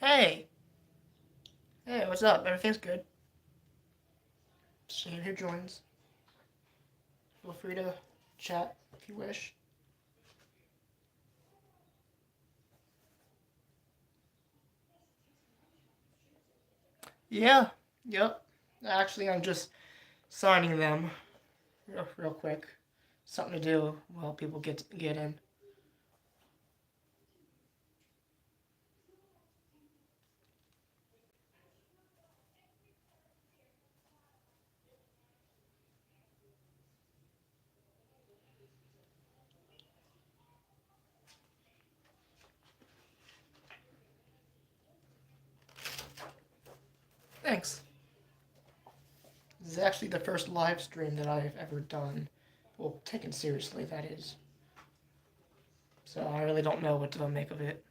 Hey, hey, what's up? Everything's good. Seeing who joins. Feel free to chat if you wish. Yeah, yep. Actually, I'm just signing them real quick. Something to do while people get in. Thanks. This is actually the first live stream that I've ever done. Well, taken seriously, that is. So I really don't know what to make of it.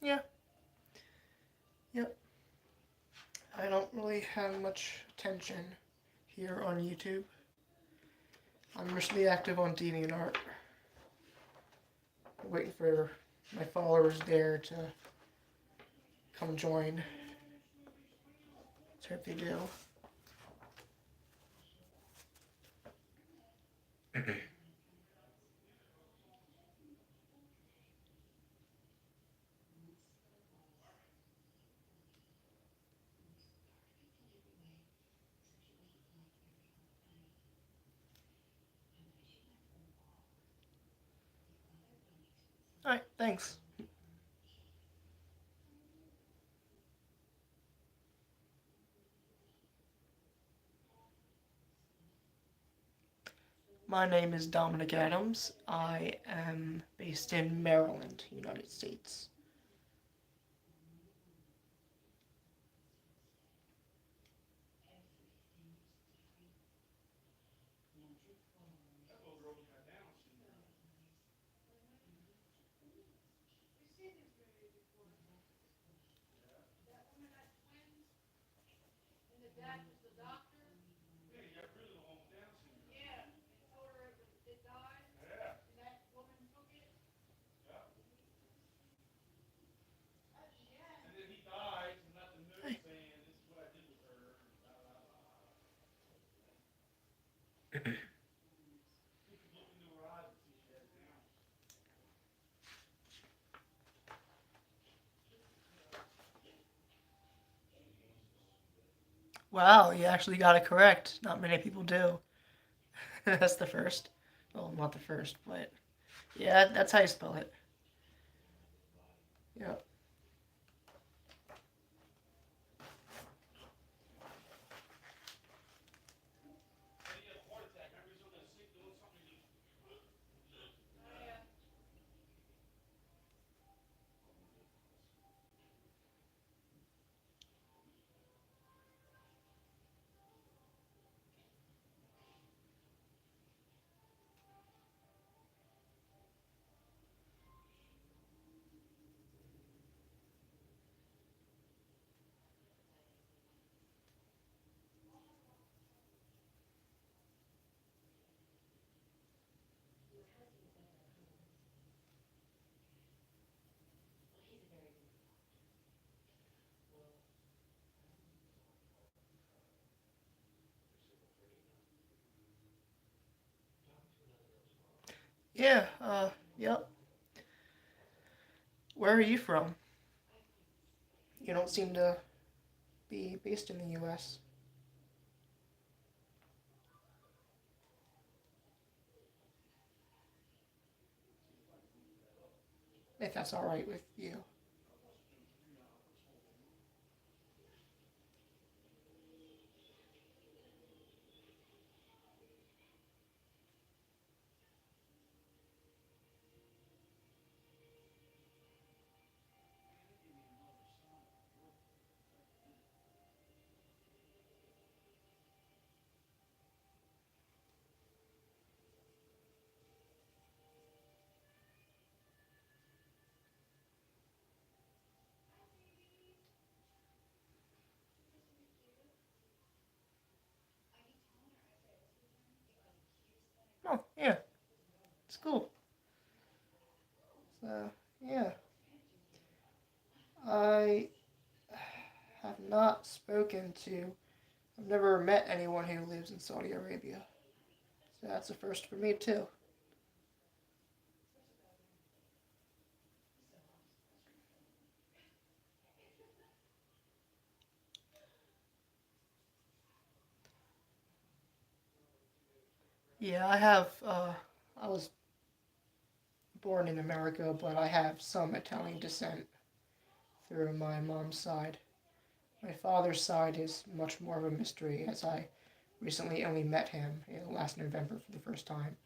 Yeah, yep. I don't really have much attention here on YouTube. I'm mostly active on DeviantArt. Waiting for my followers there to come join. So hope they do. Alright, thanks. My name is Dominic Adams. I am based in Maryland, United States. Hi. Wow, you actually got it correct. Not many people do. That's the first. Well, not the first, but yeah, that's how you spell it. Yeah. Yeah, yep. Where are you from? You don't seem to be based in the US. If that's alright with you. Oh, yeah, it's cool. So, yeah, I have not spoken to, I've never met anyone who lives in Saudi Arabia. So that's a first for me, too. Yeah, I was born in America, but I have some Italian descent through my mom's side. My father's side is much more of a mystery, as I recently only met him last November for the first time.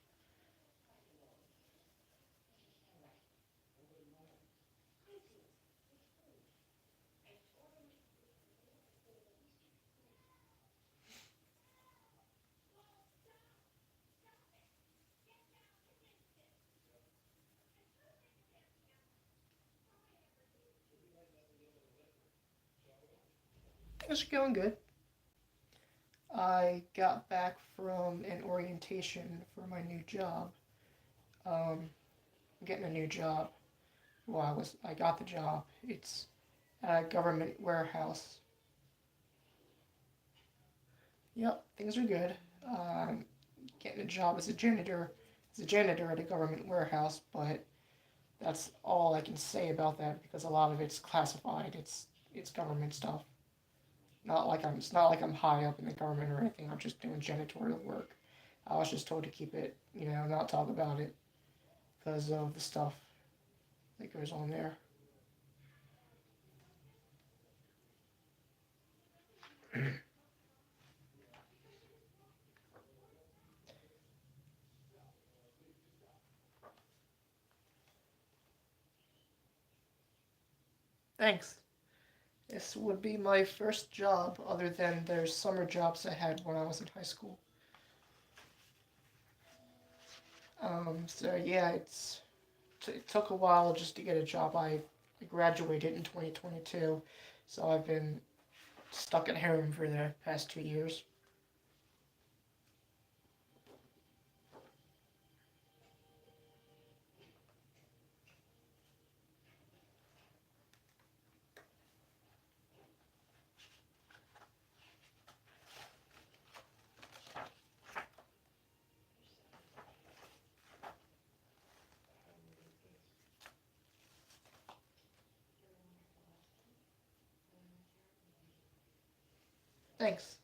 Things are going good. I got back from an orientation for my new job. Um, getting a new job. Well, I got the job. It's at a government warehouse. Yep, things are good. Um, getting a job as a janitor at a government warehouse, but that's all I can say about that because a lot of it's classified. It's government stuff. It's not like I'm high up in the government or anything. I'm just doing janitorial work. I was just told to keep it, not talk about it because of the stuff that goes on there. Thanks. This would be my first job other than there's summer jobs I had when I was in high school. So yeah, it took a while just to get a job. I graduated in 2022, so I've been stuck at home for the past 2 years. Thanks.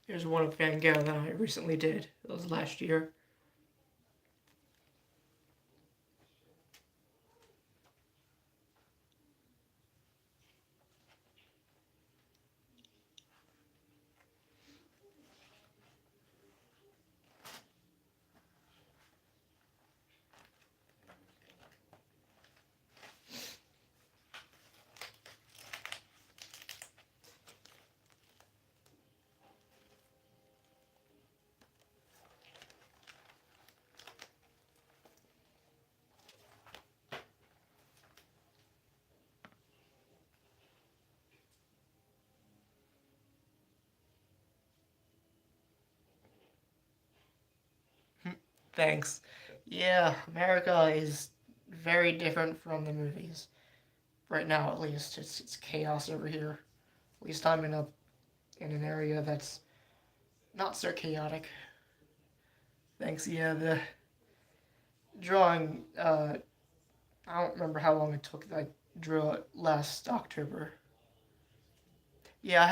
Here's one of Van Gogh that I recently did. It was last year. Thanks. Yeah, America is very different from the movies. Right now, at least, it's chaos over here. At least I'm in an area that's not so chaotic. Thanks. Yeah, the drawing. I don't remember how long it took. I drew it last October. Yeah,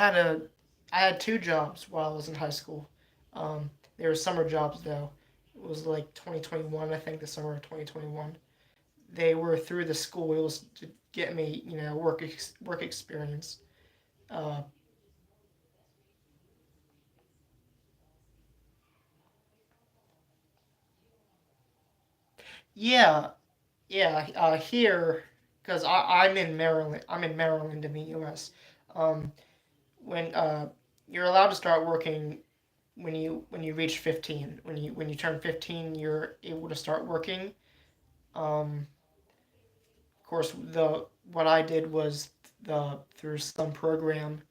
I had two jobs while I was in high school. They were summer jobs though. It was like 2021, I think, the summer of 2021. They were through the school. It was to get me, work experience. Uh, yeah, yeah. Here, because I'm in Maryland. I'm in Maryland in the U.S. Um, when you're allowed to start working when you reach 15. When you turn 15, you're able to start working. Of course, the what I did was through some program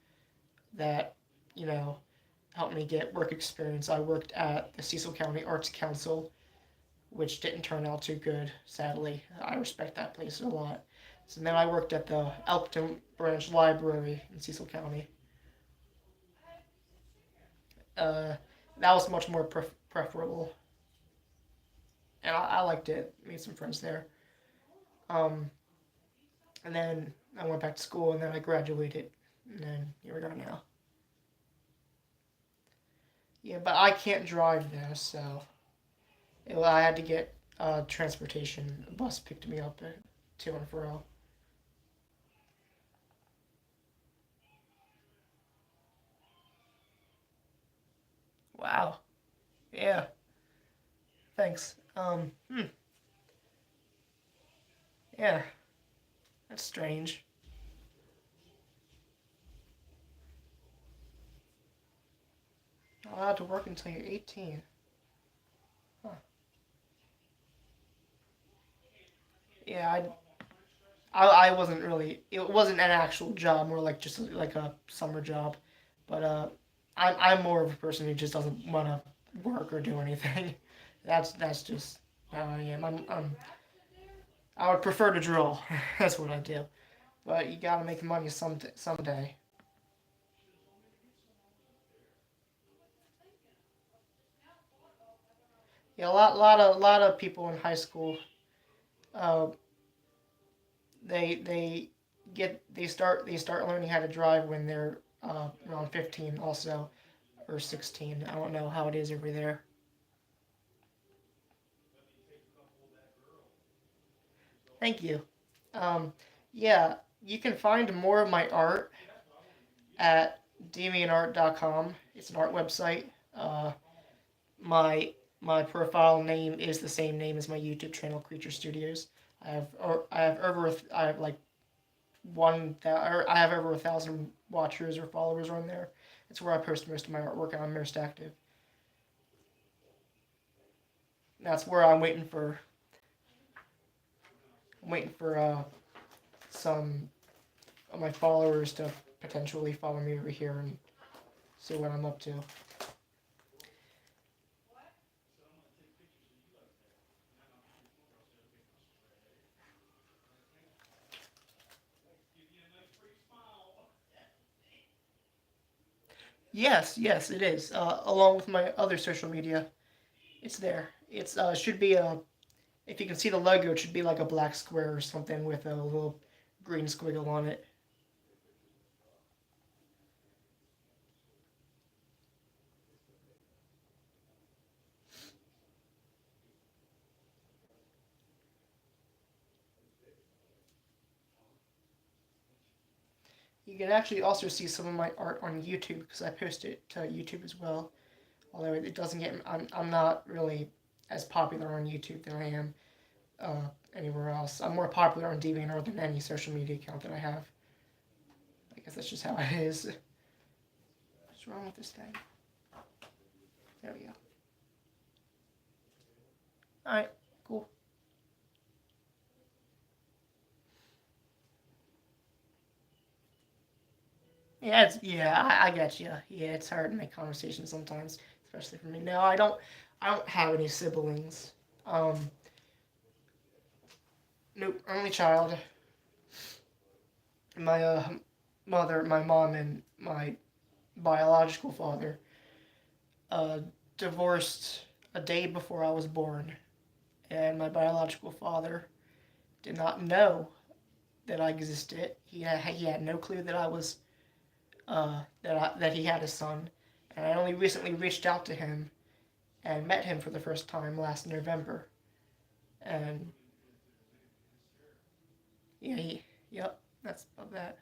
that you know helped me get work experience. I worked at the Cecil County Arts Council, which didn't turn out too good, sadly. I respect that place a lot. So then I worked at the Elkton Branch Library in Cecil County. Uh, that was much more preferable, and I liked it. Made some friends there. Um, and then I went back to school, and then I graduated, and then here we are now. Yeah, but I can't drive there, so I had to get transportation. A bus picked me up to and fro. Wow. Yeah. Thanks. Yeah. That's strange. Not allowed to work until you're 18. Huh. Yeah, I wasn't really. It wasn't an actual job, more like just like a summer job. But I'm more of a person who just doesn't want to work or do anything. That's just how I am. I would prefer to drill. That's what I do. But you gotta make money someday. Yeah, lot of people in high school, uh, they start learning how to drive when they're around 15, also, or 16. I don't know how it is over there. Thank you. Um, yeah, you can find more of my art at deviantart.com. It's an art website. My my profile name is the same name as my YouTube channel, Creature Studios. I have like I have over 1,000 watchers or followers on there. It's where I post most of my artwork, and I'm most active. That's where I'm waiting for some of my followers to potentially follow me over here and see what I'm up to. Yes, yes, it is. Along with my other social media, it's there. It's should be a if you can see the logo, it should be like a black square or something with a little green squiggle on it. You can actually also see some of my art on YouTube because I post it to YouTube as well. Although it doesn't get, I'm not really as popular on YouTube than I am anywhere else. I'm more popular on DeviantArt than any social media account that I have. I guess that's just how it is. What's wrong with this thing? There we go. All right, cool. Yeah, I get you. Yeah, it's hard to make conversation sometimes, especially for me. No, I don't have any siblings. Um, nope, only child. My my mom, and my biological father uh, divorced a day before I was born, and my biological father did not know that I existed. He had no clue that I was that he had a son, and I only recently reached out to him and met him for the first time last November. And yeah, yep, that's about that.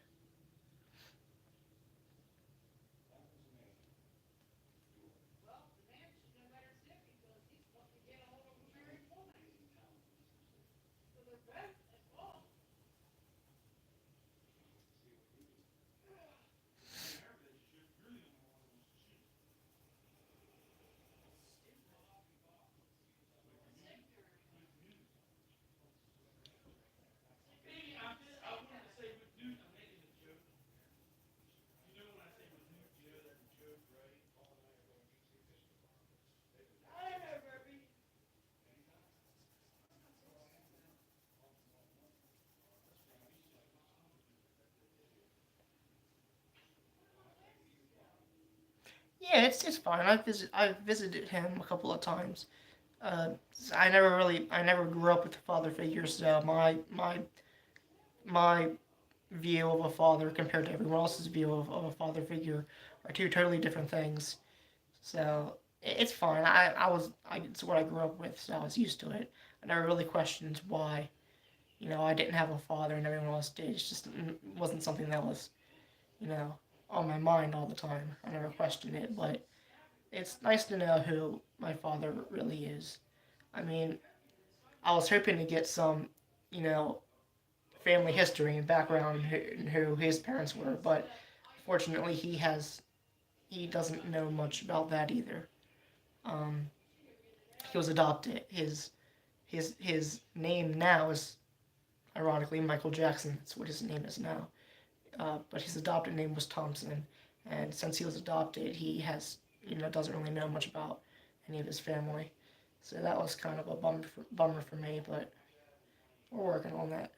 Yeah, it's fine. I've visited him a couple of times. Uh, I never grew up with a father figure, so my view of a father compared to everyone else's view of a father figure are two totally different things. So it's fine. It's what I grew up with, so I was used to it. I never really questioned why I didn't have a father and everyone else did. It's just wasn't something that was you know on my mind all the time. I never questioned it, but it's nice to know who my father really is. I mean, I was hoping to get some, you know, family history and background and who his parents were, but fortunately he doesn't know much about that either. Um, he was adopted. His name now is ironically Michael Jackson. That's what his name is now. But his adopted name was Thompson, and since he was adopted, he has doesn't really know much about any of his family. So that was kind of a bummer for me, but we're working on that.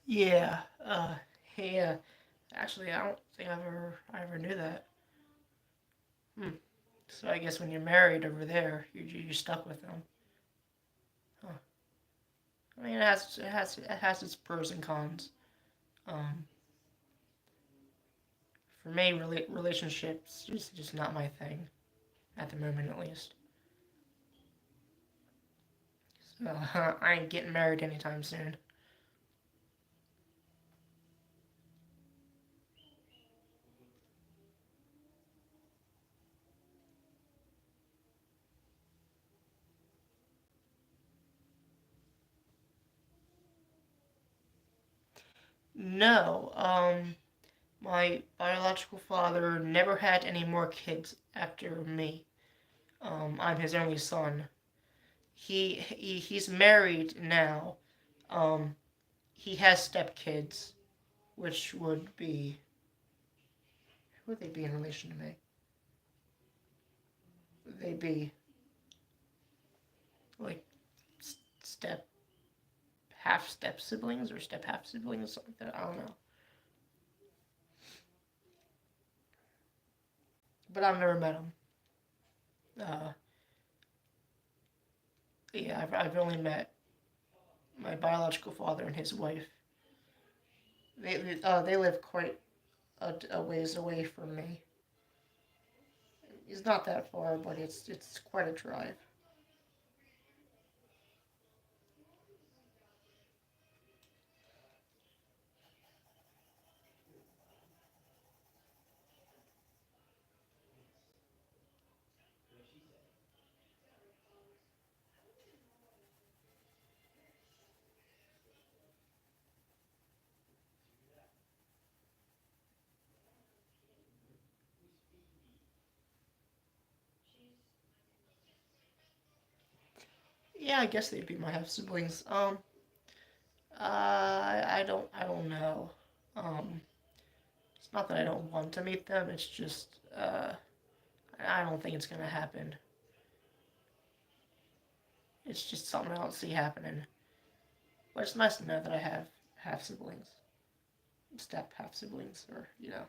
Yeah. Yeah. Actually, I don't think I ever knew that. Hmm. So I guess when you're married over there, you're stuck with them. Huh. I mean, it has its pros and cons. Um, for me, relationships just not my thing at the moment, at least. So I ain't getting married anytime soon. No. My biological father never had any more kids after me. I'm his only son. He's married now. Um, he has stepkids, which would be who would they be in relation to me? Would they be like step step siblings or step half siblings, something like that? I don't know. But I've never met him. Uh, yeah, I've only met my biological father and his wife. They live quite a ways away from me. It's not that far, but it's quite a drive. Yeah, I guess they'd be my half siblings. I don't know. Um, it's not that I don't want to meet them. It's just, I don't think it's gonna happen. It's just something I don't see happening. But it's nice to know that I have half siblings, step half siblings, or yeah.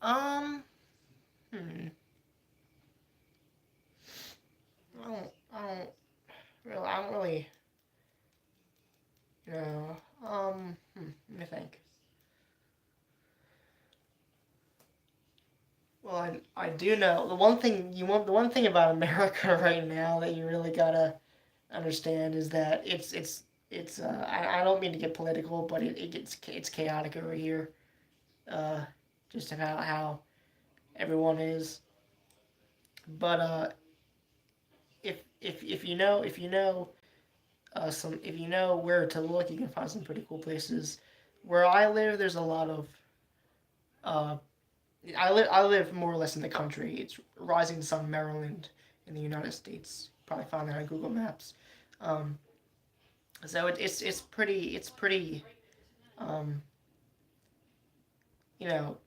Um, hmm. I don't really, you know, let me think. Well, I do know the one thing about America right now that you really gotta understand is that I don't mean to get political, but it's chaotic over here. Uh, just about how everyone is. But if you know some if you know where to look, you can find some pretty cool places. Where I live, there's a lot of uh, I live more or less in the country. It's Rising Sun, Maryland, in the United States. Probably found that on Google Maps. Um, so it's pretty um, you know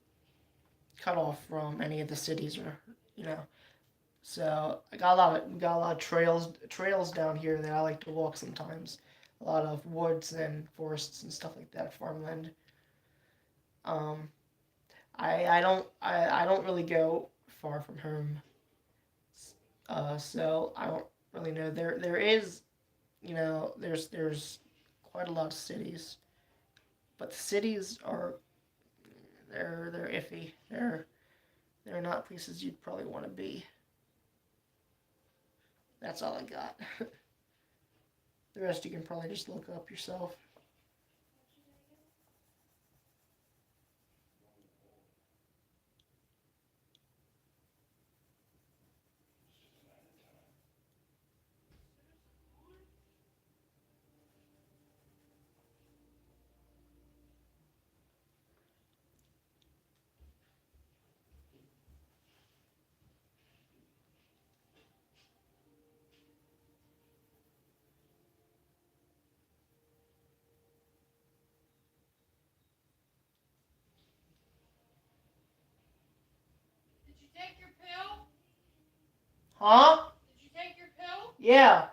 cut off from any of the cities or you know. So I got a lot of trails down here that I like to walk sometimes. A lot of woods and forests and stuff like that, farmland. Um, I don't really go far from home. So I don't really know. There is there's quite a lot of cities, but the cities are they're iffy. They're not places you'd probably want to be. That's all I got. The rest you can probably just look up yourself. Did you take your pill? Huh? Did you take your pill? Yeah.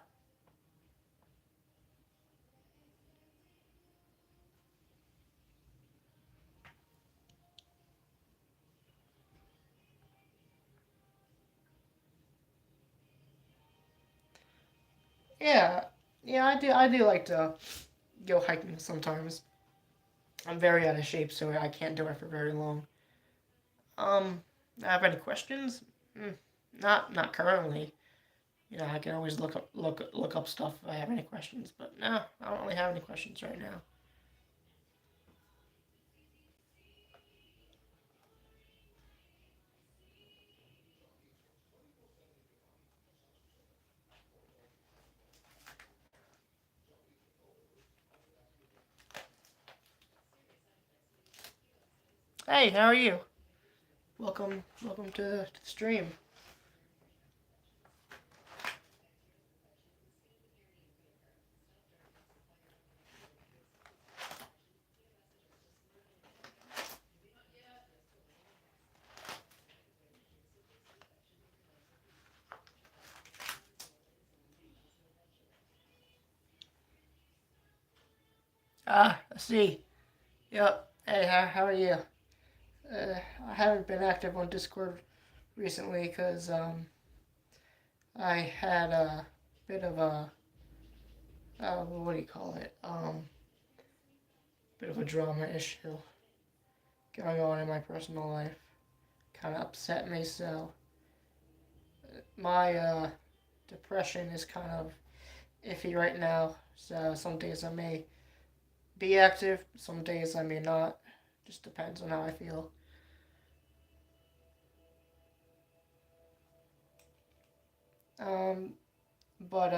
Yeah. Yeah, I do like to go hiking sometimes. I'm very out of shape, so I can't do it for very long. I have any questions? Mm, not currently. I can always look up stuff if I have any questions, but no, I don't really have any questions right now. Hey, how are you? Welcome to the stream. Ah, I see. Yep. Hey, how are you? I haven't been active on Discord recently because I had a bit of a what do you call it? Bit of a drama issue going on in my personal life. Kind of upset me, so my depression is kind of iffy right now. So some days I may be active, some days I may not. Just depends on how I feel. Um, but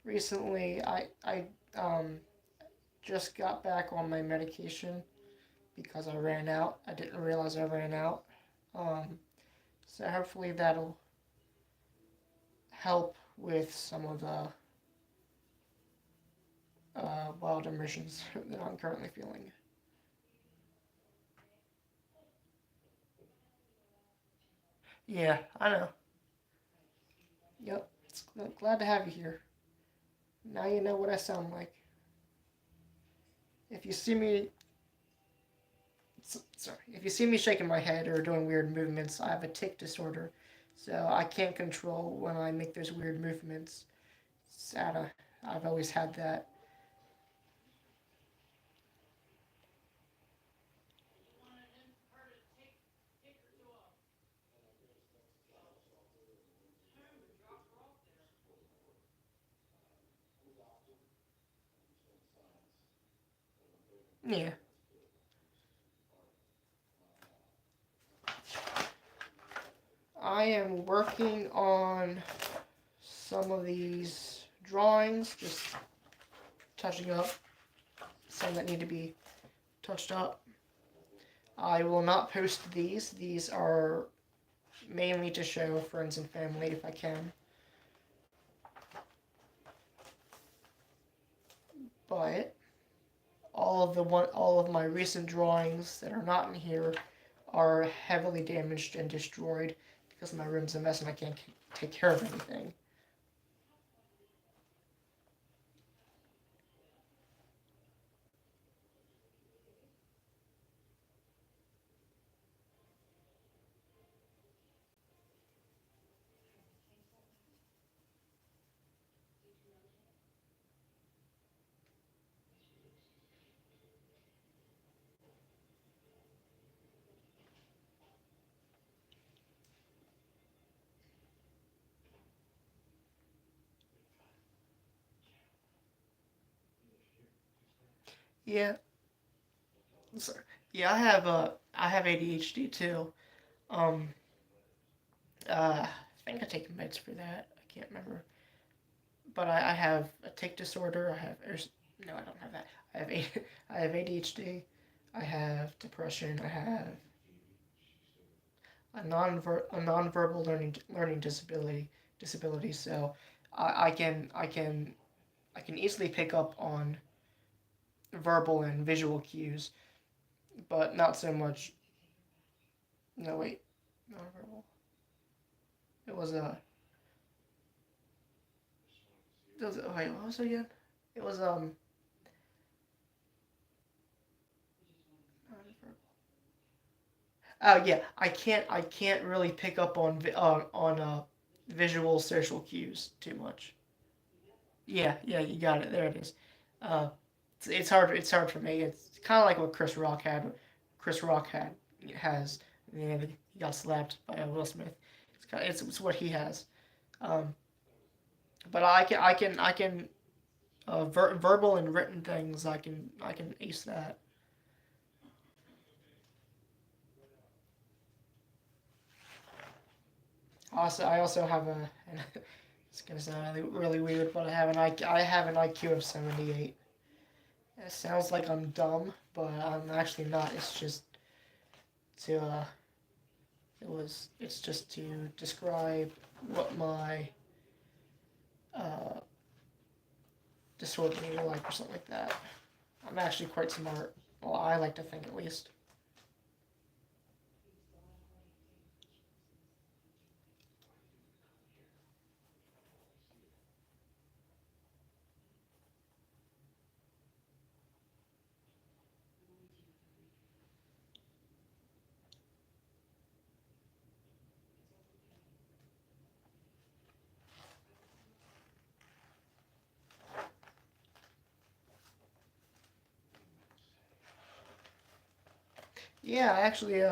recently I um just got back on my medication because I ran out. I didn't realize I ran out. Um, so hopefully that'll help with some of the wild emotions that I'm currently feeling. Yeah, I know. Yep. Glad to have you here. Now you know what I sound like. If you see me, sorry, if you see me shaking my head or doing weird movements, I have a tic disorder, so I can't control when I make those weird movements. Sada, I've always had that. Yeah, I am working on some of these drawings, just touching up some that need to be touched up. I will not post these. These are mainly to show friends and family if I can. But all of my recent drawings that are not in here are heavily damaged and destroyed because my room's a mess and I can't take care of anything. Yeah, sorry. Yeah, I have ADHD too. Um, I think I take meds for that. I can't remember, but I have a tic disorder. No, I don't have that. I have ADHD. I have depression. I have a nonverbal learning disability. So I can easily pick up on verbal and visual cues, but not so much. No, wait, nonverbal. It was a. Wait, what was it again? It was nonverbal. Oh yeah, I can't really pick up on visual social cues too much. Yeah, yeah, you got it. There it is. Uh, it's hard for me. It's kind of like what Chris Rock had. Chris Rock had has. You know, he got slapped by Will Smith. It's what he has. Um, but I can verbal and written things. I can ace that. Also, I also have a. And it's gonna sound really weird, but I have an IQ of 78. It sounds like I'm dumb, but I'm actually not. It's just to it's just to describe what my uh, disorder may be like or something like that. I'm actually quite smart. Well, I like to think at least. Yeah, I actually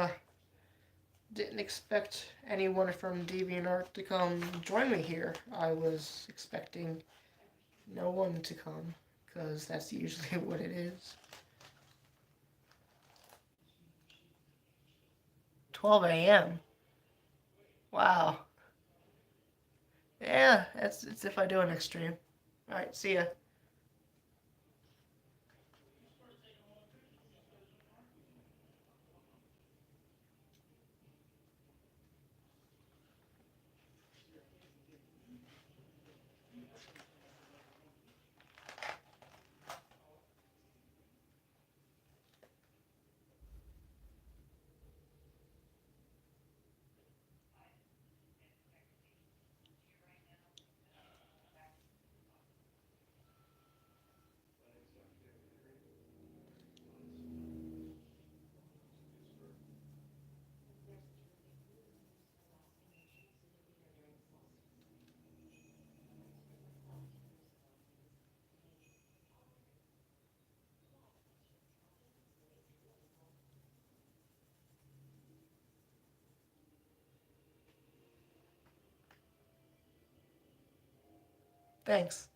didn't expect anyone from DeviantArt to come join me here. I was expecting no one to come, because that's usually what it is. 12 a.m. Wow. Yeah, it's if I do an extreme. Alright, see ya. Thanks.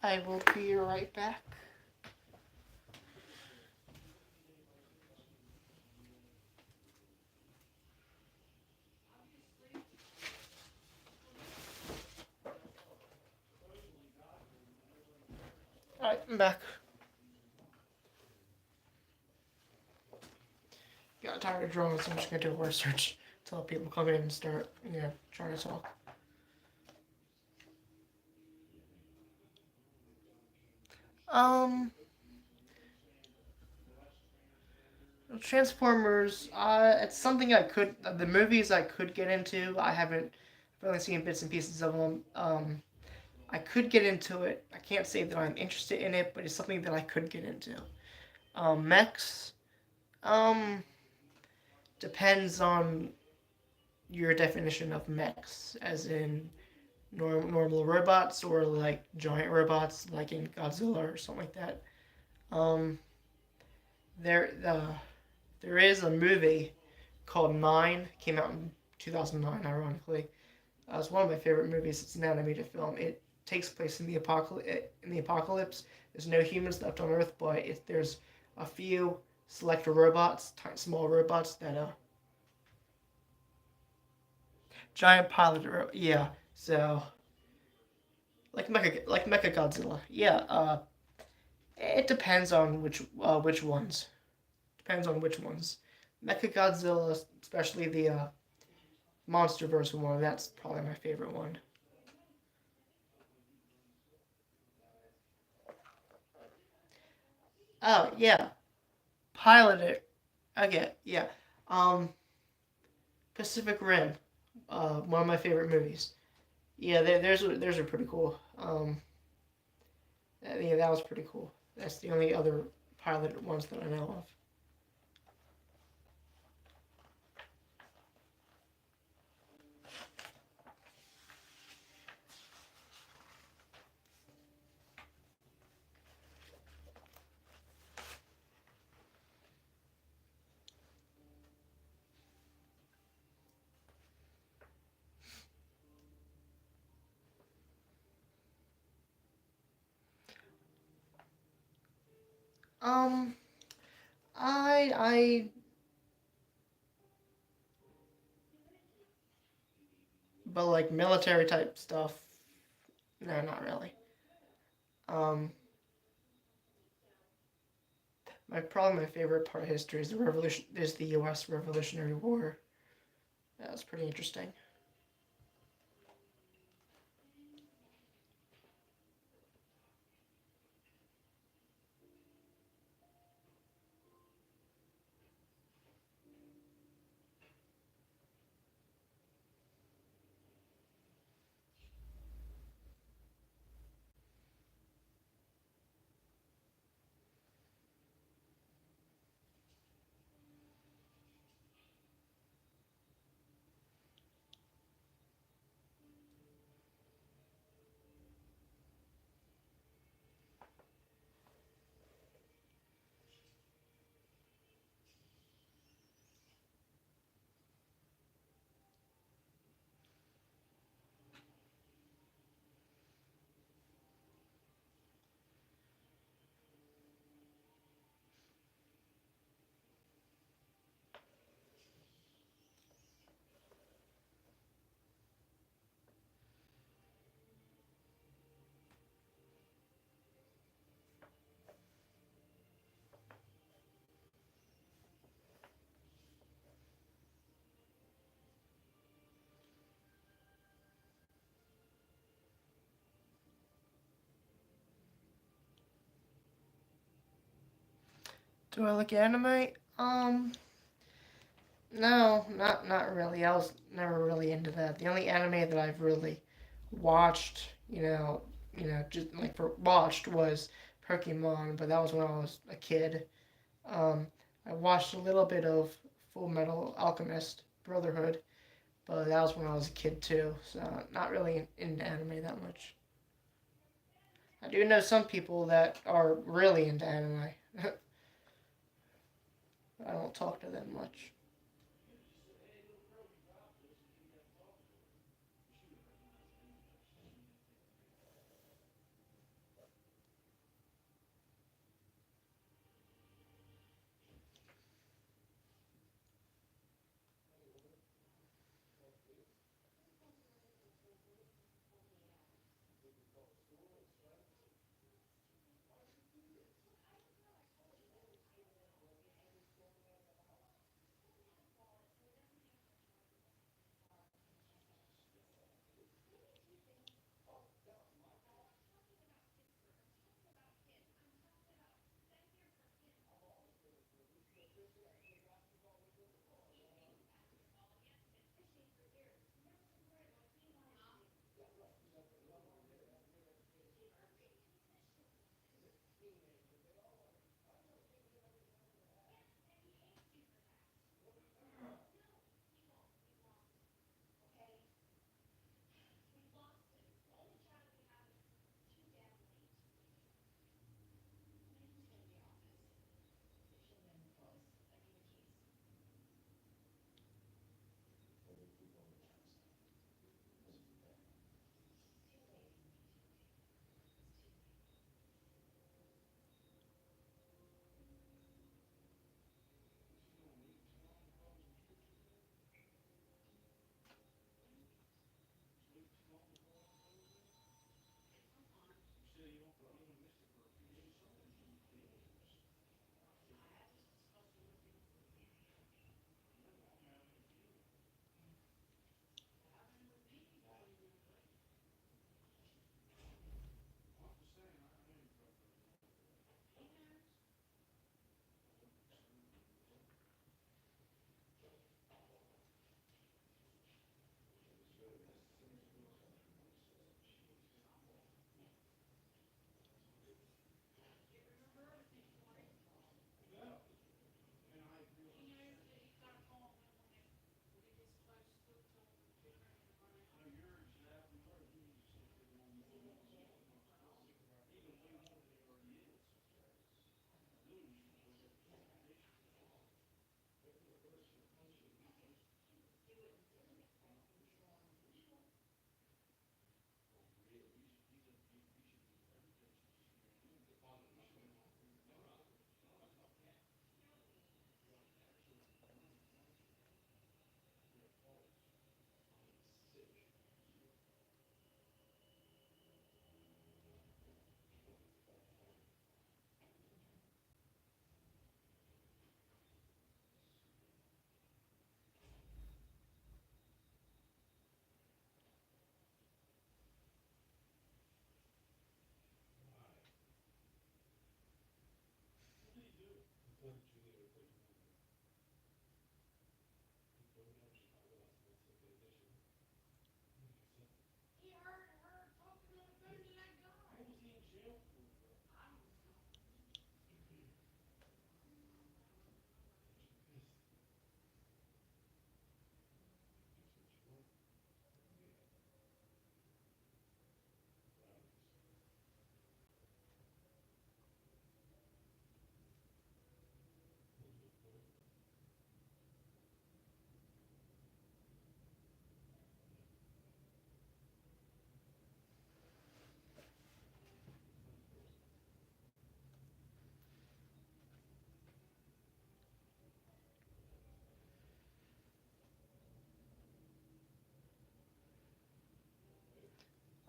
I will be right back. Alright, I'm back. Got tired of drawing, so I'm just gonna do a word search until people come in and start, trying to talk. Um, Transformers. It's something I could. The movies I could get into. I haven't. I've only seen bits and pieces of them. I could get into it. I can't say that I'm interested in it, but it's something that I could get into. Mechs. Um, Depends on your definition of mechs, as in normal robots or like giant robots, like in Godzilla or something like that. Um, there, there is a movie called Nine. Came out in 2009, ironically. It's one of my favorite movies. It's an animated film. It takes place in the apocalypse. There's no humans left on Earth, but there's a few select robots, small robots that giant pilot. Yeah. So like Mecha Godzilla. Yeah. It depends on which ones. Depends on which ones. Mecha Godzilla, especially the MonsterVerse one. That's probably my favorite one. Oh yeah, Pilot it. Okay, yeah. Um, Pacific Rim, one of my favorite movies. Yeah, theirs are pretty cool. Yeah, that was pretty cool. That's the only other pilot ones that I know of. Um, I, but like military type stuff, no, not really. Um, Probably my favorite part of history is the U.S. Revolutionary War. That was pretty interesting. Do I like anime? No, not really. I was never really into that. The only anime that I've really watched, just like for watched was Pokemon, but that was when I was a kid. Um, I watched a little bit of Full Metal Alchemist Brotherhood, but that was when I was a kid too. So not really into anime that much. I do know some people that are really into anime. I don't talk to them much.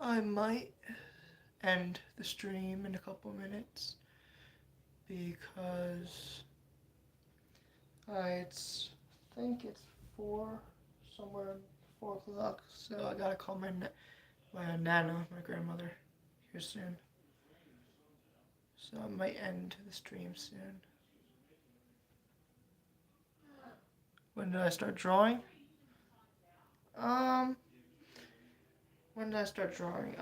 I might end the stream in a couple minutes because I think it's 4, somewhere 4 o'clock. So I gotta call my nana, my grandmother, here soon. So I might end the stream soon. When did I start drawing? When did I start drawing?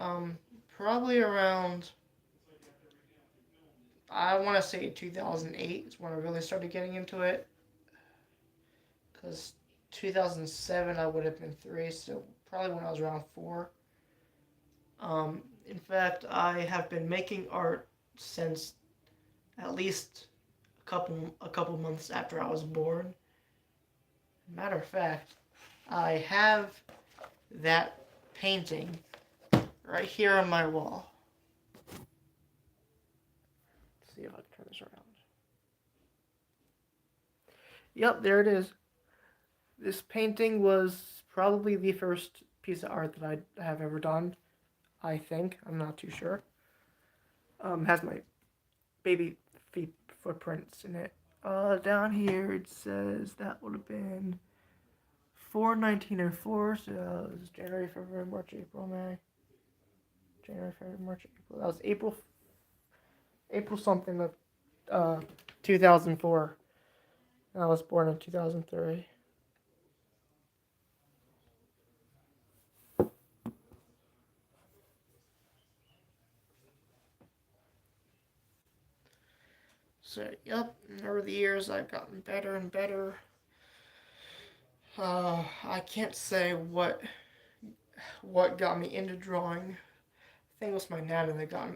Probably around, I want to say 2008 is when I really started getting into it. Because 2007 I would have been 3, so probably when I was around 4. In fact, I have been making art since at least a couple months after I was born. Matter of fact, I have that painting right here on my wall. Let's see if I can turn this around. Yep, there it is. This painting was probably the first piece of art that I have ever done. I think. I'm not too sure. Has my baby feet footprints in it. Down here it says that would have been 4/1904, so it was January, February, March, April, May. January, February, March, April. That was April something of 2004. I was born in 2003. So, yep, over the years I've gotten better and better. I can't say what got me into drawing. I think it was my nana that got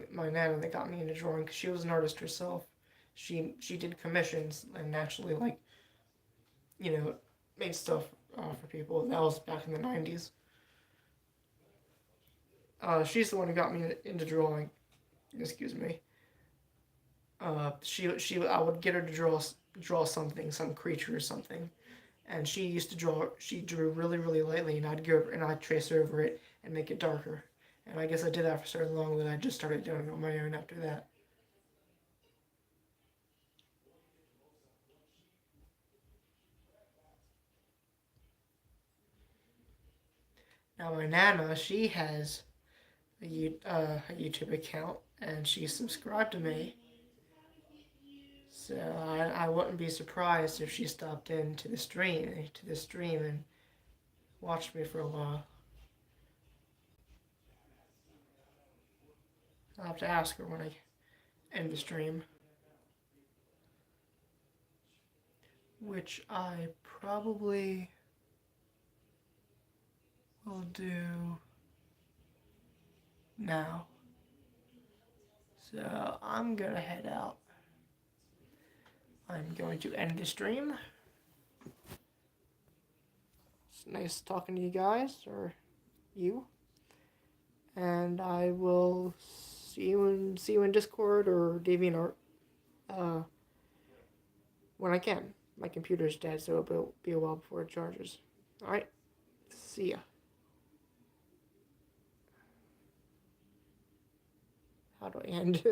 me into drawing because she was an artist herself. She did commissions and actually made stuff for people. That was back in the 90s. She's the one who got me into drawing. Excuse me. I would get her to draw something, some creature or something, and she used to draw. She drew really, really lightly, and I'd trace over it and make it darker. And I guess I did that for so long that I just started doing it on my own after that. Now my nana, she has a YouTube account, and she subscribed to me. So I wouldn't be surprised if she stopped into the stream and watched me for a while. I'll have to ask her when I end the stream. Which I probably will do now. So I'm gonna head out. I'm going to end the stream. It's nice talking to you guys, or you. And I will see you in Discord or DeviantArt when I can. My computer's dead, so it'll be a while before it charges. Alright, see ya. How do I end?